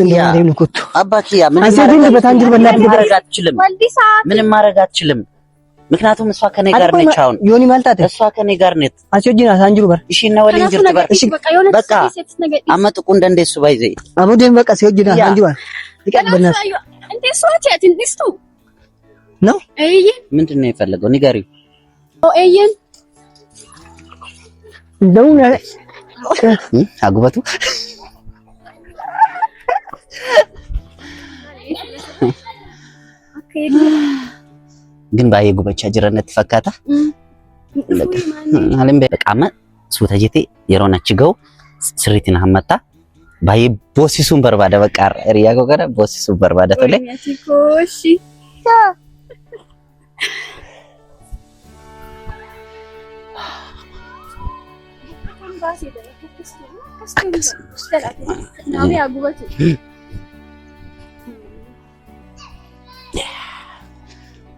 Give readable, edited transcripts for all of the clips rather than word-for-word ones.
እንደማደም ነው ኩቱ አባኪ ያ ምንም ማረግ አትችልም ምክንያቱም እሷ ከኔ ጋር ነች አሁን ዮኒ ማልታት እሷ ከኔ ጋር ነች አስወጂና ሳንጅሩ በር እሺ ነው ወሊን ጅርት በር እሺ በቃ አመጥቁ እንደሱ ባይዘይ አቡዴን በቃ ሲወጂና ሳንጅሩ ይቀበልናል እንዴ ሶቻት እንዲስቱ ነው ምንድነው የፈለገው ንገሪው ኤየን ደውና አጉበቱ ግን ባየ ጉበቻ ጅረነት ፈካታ አለም በቃማ ሱታጀቴ የሮናችገው ስሪቲና ሐመታ ባየ ቦሲሱን በርባዳ በቃ ሪያጎ ጋር ቦሲሱን በርባዳ ተለ ኮሺ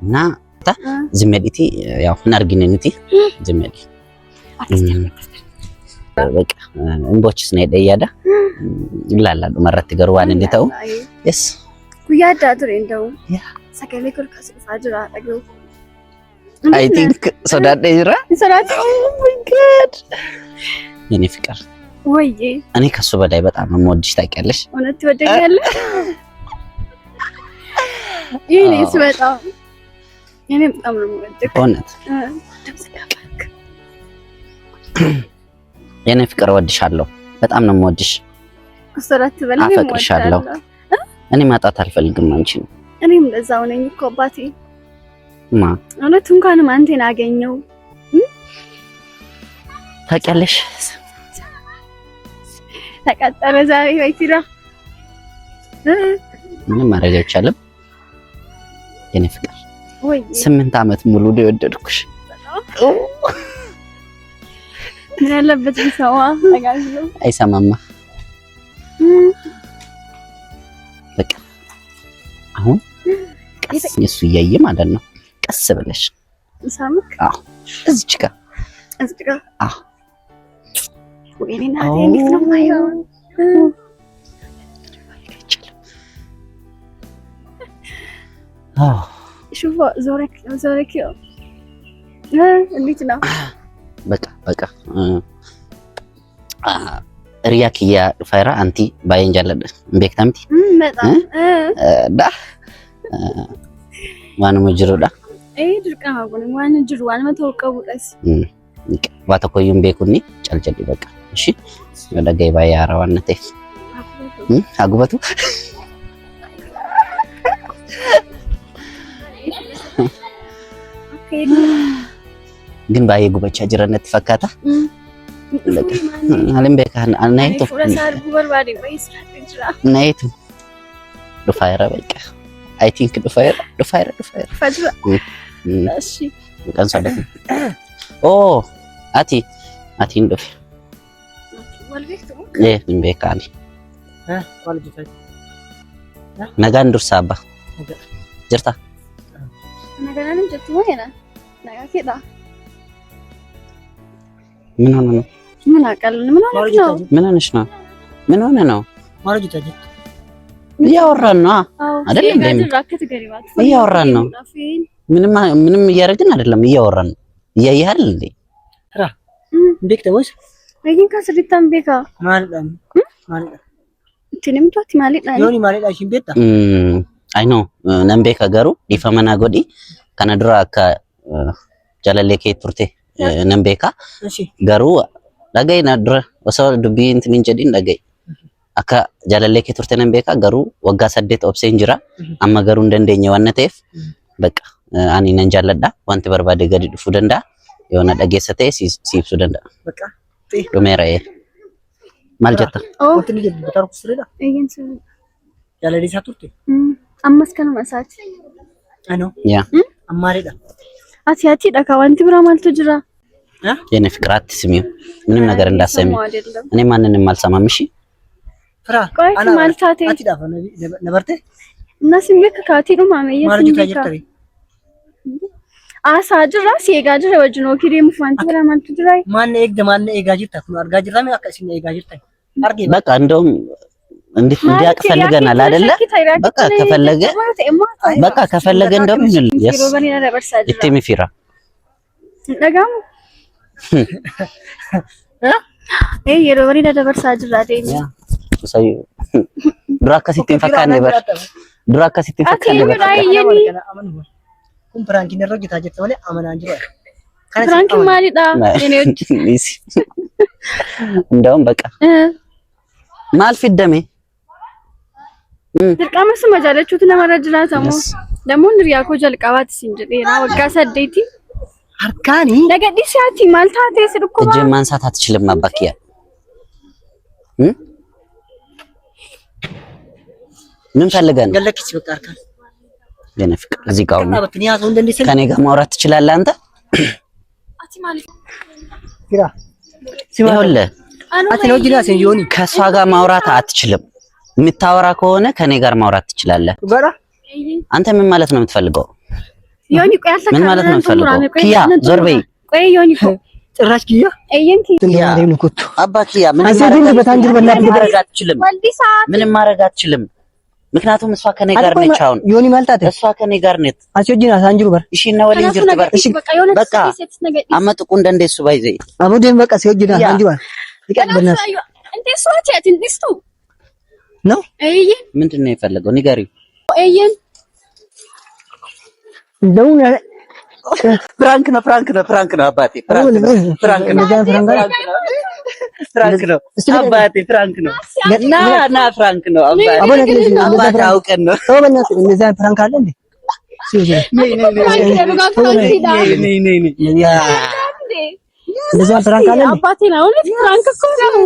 እና ዝመዲቲ ያው ናርጊነንቲ ዝመዲ በቃ እንቦችስ ነው ደያዳ ይላላሉ መረት ገርዋን እንደተው yes ኩያዳ ድሬ እንደው ሰከለ ኮርካስ ፋጅራ አገው I think so that is right oh my god የኔ ፍቅር ወይዬ እኔ ከሱ በላይ በጣም የምወድሽ ታውቂያለሽ እውነት ትወደኛለህ ይሄኔ ስወጣ የኔ በጣም ነው የምወድህ እውነት የኔ ፍቅር እወድሻለሁ በጣም ነው የምወድሽ አሰራት በለኝ አፈቅርሻለሁ እኔ ማጣት አልፈልግም አንቺን እኔም እንደዛው ነኝ እኮ አባቴ ማ እውነት እንኳንም አንተን አገኘው ታውቂያለሽ ተቀጠረ ዛሬ ወይቲራ ምን ማድረግ አይቻልም የኔ ፍቅር ወይ 8 አመት ሙሉ ነው የወደድኩሽ ምን ያለበት ቢሰማ ተጋዝሎ አይሰማማ በቃ አሁን ቀስ እሱ እያየ ማለት ነው ቀስ ብለሽ ሳምክ አዎ እዚች ጋር አዎ ወይኔና እንዴት ነው ማየው አዎ ሹፋ ዞረክ እንዴት ነው በቃ ሪያክያ ፋይራ አንቲ ባይንጃለደ ቤክታምቲ በጣም ዳ ዋኑ መጅሩዳ ድርቃ ማጉን ዋኑ ጅሩ ዋኑ ተወቀቡጣስ ዋተኮዩም ቤኩኒ ጨልጨል በቃ እሺ ወደ ገይባ ያራዋነቴ አጉበቱ ግን ባየ ጉበቻ ጅረነት ፈካታ አለም በካን አናይቶ ናይቶ ዱፋይራ በቃ አይ ቲንክ ዱፋይራ ፈጅራ እሺ ቀን ሰደ ኦ አቲ እንዶፍ ቤካኒ ነጋን ዱርሳባ ጅርታ ነጋን ጅርቱ ወይና ነጋ ኬዳ ምን ሆነ ነው ምን አቀልን ምን ሆነ ነው ምን ሆነሽ ነው ምን ሆነ ነው እያወራን ነው አይደል እንዴ እያወራን ነው ምንም እያደረግን አይደለም እያወራን ነው እያየህ አይደል እንዴ ራ እንዴት ተወስ አይን ካስሪታም ቤካ ማለት ትንም ቷት ማለት ዮኒ ማለት አይሽን ቤታ አይ ኖ ነምቤ ከገሩ ዲፈመና ጎዲ ከነድራ ጃለሌኬ ቱርቴ ነምቤካ ገሩ ዳገይ ነድረ ወሰው ዱቢ እንትን እንጀዲን ዳገይ አካ ጃለሌኬ ቱርቴ ነምቤካ ገሩ ወጋ ሰደት ኦፕሴን ጅራ አማ ገሩ እንደንደኛ ዋነቴፍ በቃ አኒ ነንጃለዳ ዋንት በርባደ ገዲ ዱፉ ደንዳ የሆነ ዳገሰተ ሲብሱ ደንዳ በቃ ዶሜራዬ ማልጀታ ወንት ልጅ በታርኩ ስሬዳ አይንስ ጃለሌ ሳቱርቴ አመስከነ ማሳት አኖ ያ አማሬዳ አቲያቲ ዳካ ዋንቲ ብራ ማልቶ ጅራ የኔ ፍቅር አትስሚው ምንም ነገር እንዳሰሚ እኔ ማንንም አልሰማም እሺ ፍራ አና ማልታቴ አቲ ዳፈ ነበርቴ እና ሲምክ ካቲ ነው ማመየ ማርጁ ታጀርተሪ አሳ ጅራ ሲጋ ጅራ ወጅኖ ኪሪም ፋንቲ ብራ ማልቶ ጅራ ማን ኤግደ ማን ኤጋጅታ ኩ አርጋ ጅራ ምን አቀሲነ ኤጋጅታ አርጌ በቃ እንደውም እንዲያውቅ ፈልገናል አይደለ? በቃ ከፈለገ እንደውም ይስ እቴ ሚፊራ ነጋም የሮበኒ ደበርሳ ጅራዴ ዱራ ከሲቲን ፈካን ነበር ዱራ ከሲቲን ፈካን ነበር ኩምፕራንኪ ነሮ ጌታ ጀት ወለ አመናን ጅራ ፍራንክ ማሪዳ የኔዎች እንደውም በቃ ማልፊ ደሜ ድርቃመስ መጃለቹት ለማረጅራ ተሙ ደሞ ንሪያ ኮጀል ቀባት ሲንጀዴና ወጋ ሰደይቲ አርካኒ ለገዲ ሲያቲ ማልታቴ ስልኩ እጄ ማንሳት አትችልም አባኪያ ምን ፈልገን ገለክስ በቃ አርካኒ የኔ ፍቅር እዚህ ጋር ነው በትንያዙ እንደዚህ ከኔ ጋር ማውራት ትችላለህ አንተ አቲ ማለት ግራ ይኸውልህ አቲ ነው ጅላ ሲዮኒ ከሷ ጋር ማውራት አትችልም የምታወራ ከሆነ ከኔ ጋር ማውራት ትችላለህ ጋራ አንተ ምን ማለት ነው የምትፈልገው ዮኒ ቆይ አልተካ ምን ማለት ነው የምትፈልገው ኪያ ዞር በይ ቆይ ዮኒ ጭራሽ ኪያ እየንቲ እንደማሪ ነው ኩቱ አባኪያ ምንም ማድረግ አትችልም ምንም ማድረግ አትችልም ምክንያቱም እሷ ከኔ ጋር ነች አሁን ዮኒ ማልታት እሷ ከኔ ጋር ነች አስዮጂና ሳንጅሩ በር እሺ እና ወሊ እንጅርት በር እሺ በቃ አመጥቁ እንደሱ ባይዘይ አቡዴን በቃ ሲዮጂና ሳንጅሩ ይቀበልናል እንዴ ሷቻት እንዲስቱ ነው እይ ምንድነው የፈለገው ንገሪው እየን ደውና ፍራንክ ነው አባቴ ፍራንክ ነው አባቴ ፍራንክ ነው ና ፍራንክ ነው አባቴ አውቀን ነው ወበናት እንደዛ ፍራንክ አለ እንዴ ሲጂ ነይ እንደዛ ፍራንክ አለ አባቴ ነው ፍራንክ እኮ ነው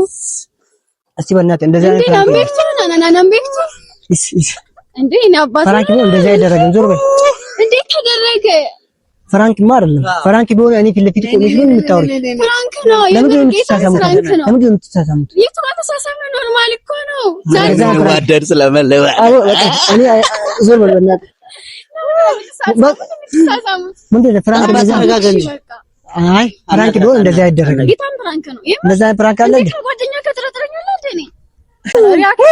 እስቲ በእናትህ እንደዛ እንዴ ናምቤክቱ እንዴ እኔ አባቴ ፍራንክ ነው እንደዛ ያደረገ ዞር በይ እንዴ ተደረገ ፍራንክ አይደለም ፍራንክ ቢሆን እኔ ፊት ለፊት ቆሜሽ ምን የምታወሪ ፍራንክ ነው ለምን የምትሳሳሙት የተሳሳመ ኖርማል እኮ ነው ዛሬ ወደድ ስለመለወ እኔ ዞር በል በእናትህ ምንድን ነው ፍራንክ እንደዛ አይ ፍራንክ ቢሆን እንደዛ አይደረግም ጌታን ፍራንክ ነው እንደዛ ፍራንክ አለ እንዴ ጓደኛ ከተረጠረኛል እንዴ እኔ ሪያክት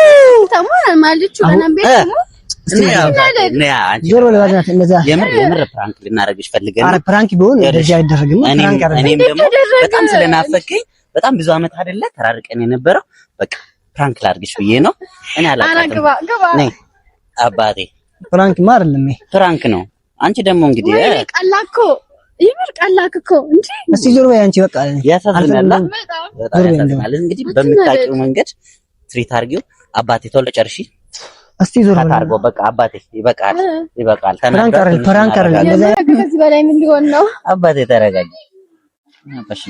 ተሞና ማልቹ ለናምቤት ዞር በል በእናትህ እንደዛ የምር ፕራንክ ልናረግሽ ፈልገን አረ ፕራንክ ቢሆን እንደዛ አይደረግም ፍራንክ አይደለም እኔም ደግሞ በጣም ስለናፈቀኝ በጣም ብዙ አመት አይደለ ተራርቀን የነበረው በቃ ፕራንክ ላድርግሽ ብዬ ነው እኔ አላውቅም ነይ አባቴ ፍራንክ አይደለም ፍራንክ ነው አንቺ ደግሞ እንግዲህ ቀላኮ ይምር ቀላክኮ እንጂ እስቲ ዞር በይ አንቺ በቃ ያሳዝናል በጣም ያሳዝናል እንግዲህ በምታውቂው መንገድ ትሪት አድርጊው አባቴ ቶሎ ጨርሺ እስቲ ዞር በል ታርጎ በቃ አባቴ ይበቃል ፍራንክ አይደለም እንደዛ ከዚህ በላይ ምን ሊሆን ነው አባቴ ተረጋጊ አባሽ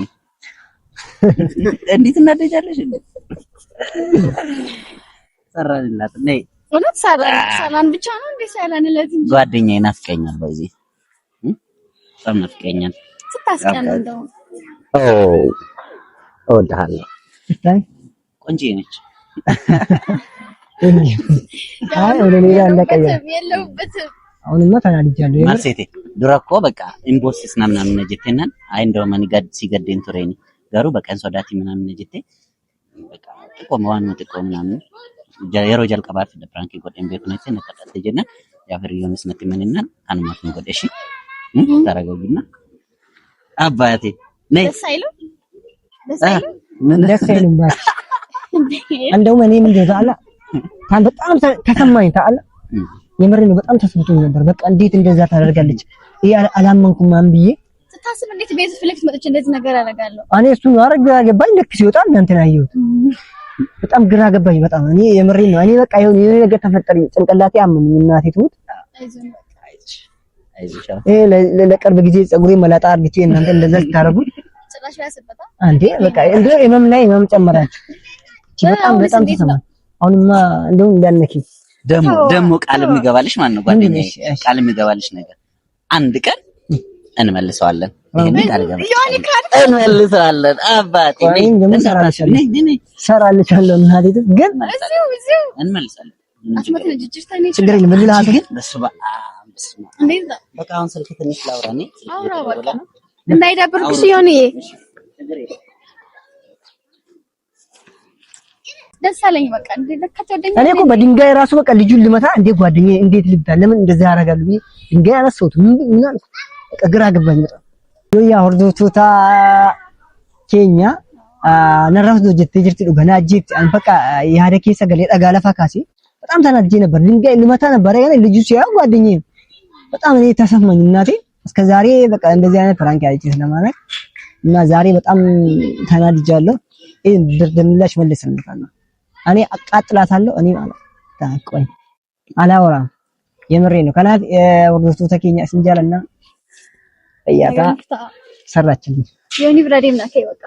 እንዴት እናደጃለሽ እንዴ ሰራንላት ነይ እውነት ሰራን ብቻ ነው እንዴ ሰራንላት እንጂ ጓደኛዬ ናፍቀኛል በዚህ ናፍቀኛል ስታስቀን እንደው እወድሃለሁ ቆንጆ ነች አይ ወደ ሌላ እንደቀየ የለውበትም አሁንማ ተናድጃለሁ ማርሴቴ ዱራኮ በቃ ኢምቦሲስ ምናምን ነጀቴናን አይ እንደው ማን ጋድ ሲገደን ቱሬኒ ጋሩ በቀን ሶዳቲ ምናምን ነጀቴ በቃ ቆመዋን ነው ጥቆም ምናምን የሮ ጀልቀባት ለፕራንክ ይቆደን ቤት ነው ተነቀጠጀና ያፈር የሆነስ ነት ምንና አንማት ነው ጎደሽ ታረጋግና አባቴ ነይ ደሳይሉ ምን ደሳይሉ ባክ እንደውም እኔ ምን ይዛላ ታን በጣም ተሰማኝ ታአላ የምር ነው በጣም ተሰምቶኝ ነበር በቃ እንዴት እንደዛ ታደርጋለች ይሄ አላመንኩም ማን ብዬ ስታስብ እንዴት ቤት ፍሌክስ መጥቼ እንደዚህ ነገር አደርጋለሁ እኔ እሱ አረጋ ገባኝ ልክ ሲወጣ እናንተ ያየሁት በጣም ግራ ገባኝ በጣም እኔ የምር ነው እኔ በቃ የሆነ ነገር ተፈጠረኝ ጭንቅላቴ አመመኝ እናቴ ትሙት ለቅርብ ጊዜ ፀጉሬ መላጣ አርግቼ እናንተ እንደዛ ታረጉ ጭራሽ ያስበታ አንዴ በቃ እንደ እመም ላይ እመም ጨመራችሁ በጣም ተሰማኝ አሁንማ እንደው እንዳነኪ ደሞ ቃል የሚገባልሽ ማን ነው ጓደኛዬ ቃል የሚገባልሽ ነገር አንድ ቀን እንመልሰዋለን ይሄን ቃል ገባ እንመልሰዋለን አባቴ ሰራልሻለሁ እናቴ ግን እንመልሳለን አስመት ልጅጅርታኔ ችግር የለም ምን ይላል ግን እንዴት በቃ አሁን ስልክ ትንሽ ላውራኔ አውራ በቃ እንዳይዳብርኩሽ ይሆን ደስ አለኝ። በቃ እንዴ ለካ ተወደኝ። እኔ እኮ በድንጋይ ራሱ በቃ ልጁን ልመታ እንዴ ጓደኛዬ እንዴት ልብታ ለምን እንደዛ ያደርጋሉ ብዬ ድንጋይ አነሳሁት። ምን አልኩ በቃ ግራ ገባኝ በጣም ዮያ ሆርዶቶታ ኬኛ ነራፍቶ ጀት ጅርቲ ዱገና ጅት አንፈቃ ያደከ ሰገለ ጠጋለፋ ካሲ በጣም ተናድጄ ነበር። ድንጋይ ልመታ ነበር ያኔ ልጁ ሲያ ጓደኛዬ በጣም እኔ ተሰማኝ። እናቴ እስከዛሬ በቃ እንደዚህ አይነት ፕራንክ ያይቼ ስለማለት እና ዛሬ በጣም ተናድጃለሁ። ይሄን ድርድምላሽ መልስልታለሁ። እኔ አቃጥላታለሁ። እኔ ማለት ታቆይ አላወራም። የምሬ ነው። ከላት ወርዶቱ ተከኛ ሲንጃለና እያታ ሰራችልኝ ዮኒ ብራዴም ናከ ይወጣ